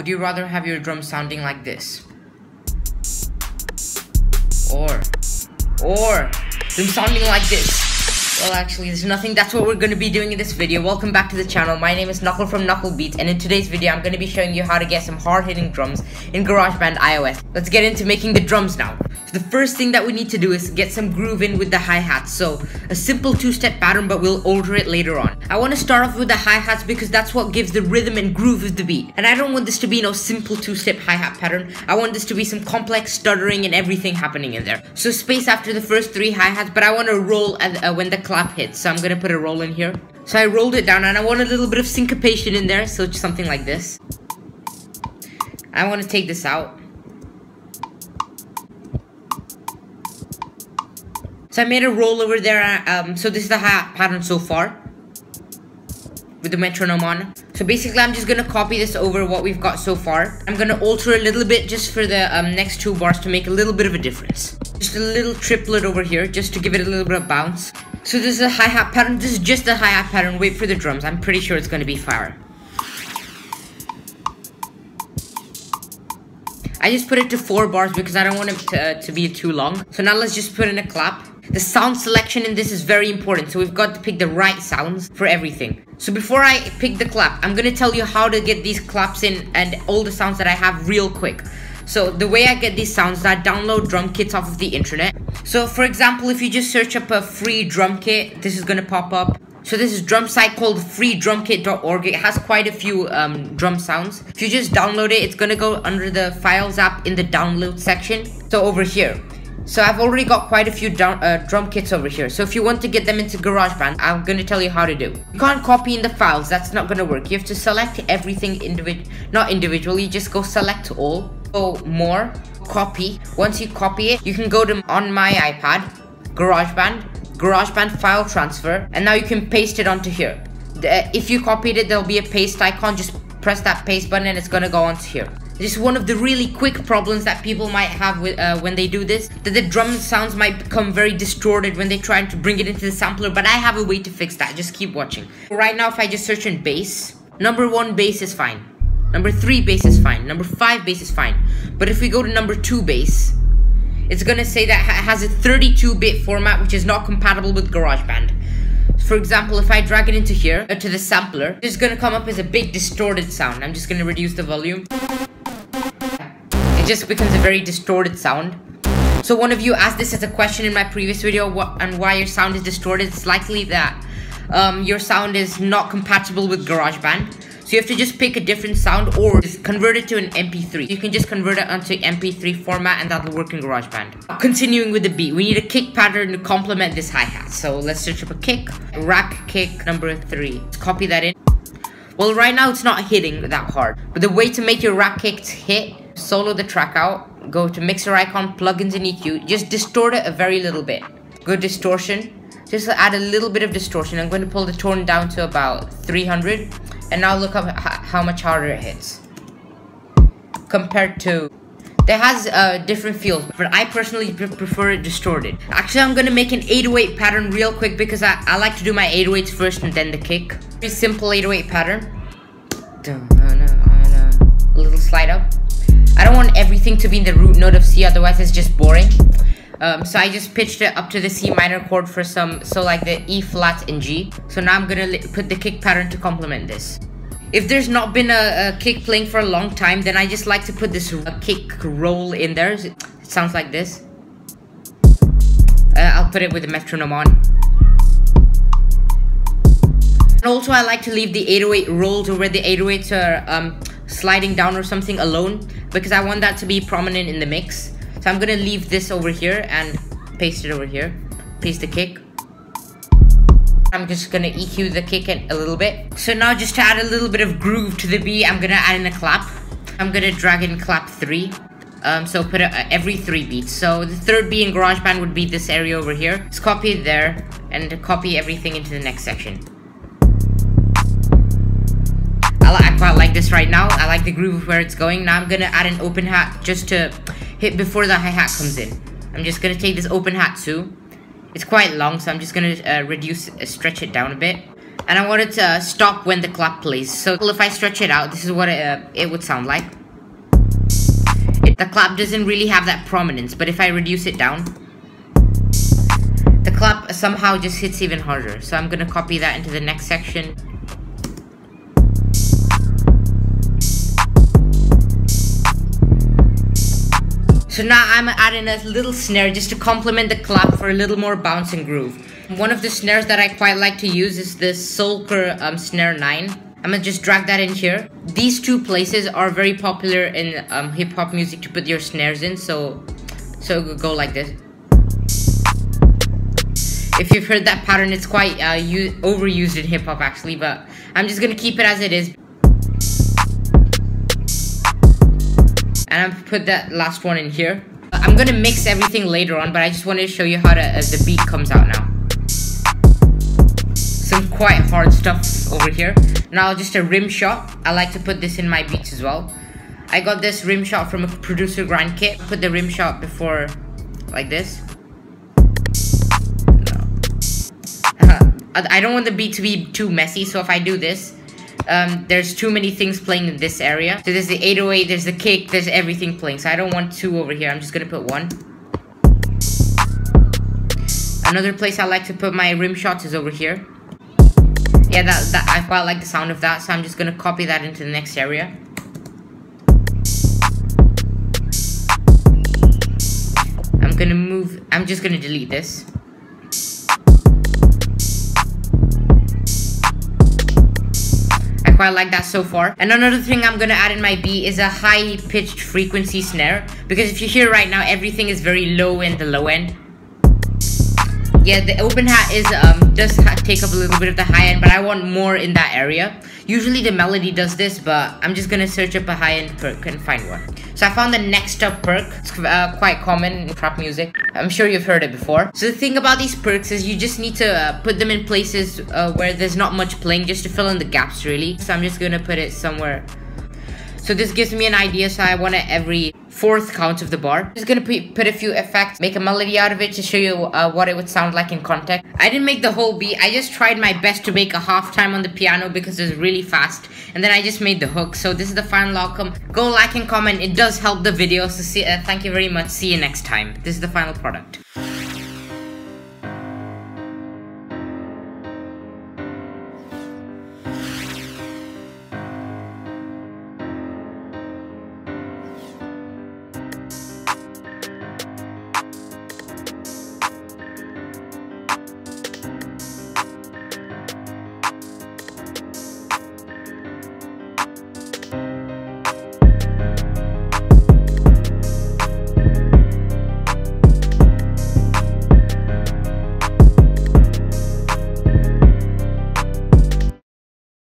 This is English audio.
Would you rather have your drums sounding like this? Or them sounding like this? Well, actually, there's nothing. That's what we're going to be doing in this video. Welcome back to the channel. My name is Nakul from Nakul Beats, and in today's video, I'm going to be showing you how to get some hard-hitting drums in GarageBand iOS. Let's get into making the drums now. So the first thing that we need to do is get some groove in with the hi-hats. So a simple two-step pattern, but we'll alter it later on. I want to start off with the hi-hats because that's what gives the rhythm and groove of the beat. And I don't want this to be no simple two-step hi-hat pattern. I want this to be some complex stuttering and everything happening in there. So space after the first three hi-hats, but I want to roll when the clap hits. So I'm going to put a roll in here. So I rolled it down and I want a little bit of syncopation in there. So just something like this. I want to take this out. So I made a roll over there, so this is the hi-hat pattern so far, with the metronome on. So basically I'm just gonna copy this over what we've got so far. I'm gonna alter a little bit just for the next two bars to make a little bit of a difference. Just a little triplet over here, just to give it a little bit of bounce. So this is a hi-hat pattern, this is just a hi-hat pattern, wait for the drums, I'm pretty sure it's gonna be fire. I just put it to 4 bars because I don't want it to be too long. So now let's just put in a clap. The sound selection in this is very important, so we've got to pick the right sounds for everything. So before I pick the clap, I'm gonna tell you how to get these claps in and all the sounds that I have real quick. So the way I get these sounds is I download drum kits off of the internet. So for example, if you just search up a free drum kit, this is gonna pop up. So this is drum site called freedrumkit.org. It has quite a few drum sounds. If you just download it, it's gonna go under the files app in the download section. So over here. So I've already got quite a few drum kits over here. So if you want to get them into GarageBand, I'm gonna tell you how to do. You can't copy in the files, that's not gonna work. You have to select everything not individually, just go select all. Go more, copy. Once you copy it, you can go to on my iPad, GarageBand file transfer, and now you can paste it onto here. If you copied it, there'll be a paste icon. Just press that paste button and it's gonna go onto here. This is one of the really quick problems that people might have with when they do this, that the drum sounds might become very distorted when they try to bring it into the sampler, but I have a way to fix that. Just keep watching. Right now, if I just search in bass, number 1 bass is fine. Number 3 bass is fine. Number 5 bass is fine. But if we go to number 2 bass, it's gonna say that it has a 32-bit format, which is not compatible with GarageBand. For example, if I drag it into here, to the sampler, it's gonna come up as a big distorted sound. I'm just gonna reduce the volume. It just becomes a very distorted sound. So one of you asked this as a question in my previous video, why your sound is distorted. It's likely that your sound is not compatible with GarageBand. So you have to just pick a different sound or just convert it to an MP3. You can just convert it onto MP3 format and that'll work in GarageBand. Continuing with the beat, we need a kick pattern to complement this hi-hat. So let's search up a kick, rack kick number 3. Let's copy that in. Well, right now it's not hitting that hard, but the way to make your rack kicks hit, solo the track out, go to mixer icon, plugins and EQ, just distort it a very little bit. Go distortion, just add a little bit of distortion. I'm going to pull the tone down to about 300. And now look up how much harder it hits compared to. There has different feels, but I personally prefer it distorted. Actually, I'm gonna make an 808 pattern real quick because I like to do my 808s first and then the kick. Very simple 808 pattern. A little slide up. I don't want everything to be in the root note of C, otherwise it's just boring. So I just pitched it up to the C minor chord for so like the E flat and G. So now I'm gonna put the kick pattern to complement this. If there's not been a kick playing for a long time, then I just like to put this kick roll in there. It sounds like this. I'll put it with the metronome on. And also I like to leave the 808 rolls or where the 808s are sliding down or something alone, because I want that to be prominent in the mix. So I'm gonna leave this over here and paste it over here. Paste the kick. I'm just gonna EQ the kick a little bit. So now just to add a little bit of groove to the beat, I'm gonna add in a clap. I'm gonna drag in clap 3. So put it every 3 beats. So the third beat in GarageBand would be this area over here. Let's copy it there and copy everything into the next section. I quite like this right now. I like the groove of where it's going. Now I'm gonna add an open hat just to hit before the hi-hat comes in. I'm just gonna take this open hat too. It's quite long, so I'm just gonna stretch it down a bit. And I want it to stop when the clap plays. So if I stretch it out, this is what it would sound like. The clap doesn't really have that prominence, but if I reduce it down, the clap somehow just hits even harder. So I'm gonna copy that into the next section. So now I'm adding a little snare just to complement the clap for a little more bounce and groove. One of the snares that I quite like to use is this Sulker Snare 9. I'm gonna just drag that in here. These two places are very popular in hip-hop music to put your snares in, so go like this. If you've heard that pattern, it's quite overused in hip-hop actually, but I'm just gonna keep it as it is. And I'm put that last one in here. I'm gonna mix everything later on, but I just wanted to show you how the beat comes out now. Some quite hard stuff over here. Now just a rim shot. I like to put this in my beats as well. I got this rim shot from a producer grind kit. Put the rim shot before, like this. No. I don't want the beat to be too messy, so if I do this, there's too many things playing in this area. So there's the 808, there's the kick, there's everything playing. So I don't want two over here. I'm just gonna put one. Another place I like to put my rim shots is over here. Yeah, that I quite like the sound of that, so I'm just gonna copy that into the next area. I'm just gonna delete this. I quite like that so far. And another thing I'm gonna add in my beat is a high pitched frequency snare, because if you hear right now, everything is very low in the low end. Yeah, the open hat is does take up a little bit of the high end, but I want more in that area. Usually the melody does this, but I'm just gonna search up a high end perk and find one. So I found the next up perk. It's quite common in trap music. I'm sure you've heard it before. So the thing about these perks is you just need to put them in places where there's not much playing, just to fill in the gaps really. So I'm just gonna put it somewhere. So this gives me an idea, so I want it every fourth count of the bar. I'm just gonna put a few effects, make a melody out of it to show you what it would sound like in context. I didn't make the whole beat, I just tried my best to make a half time on the piano because it was really fast, and then I just made the hook. So this is the final outcome. Go like and comment, it does help the video, so thank you very much, see you next time. This is the final product.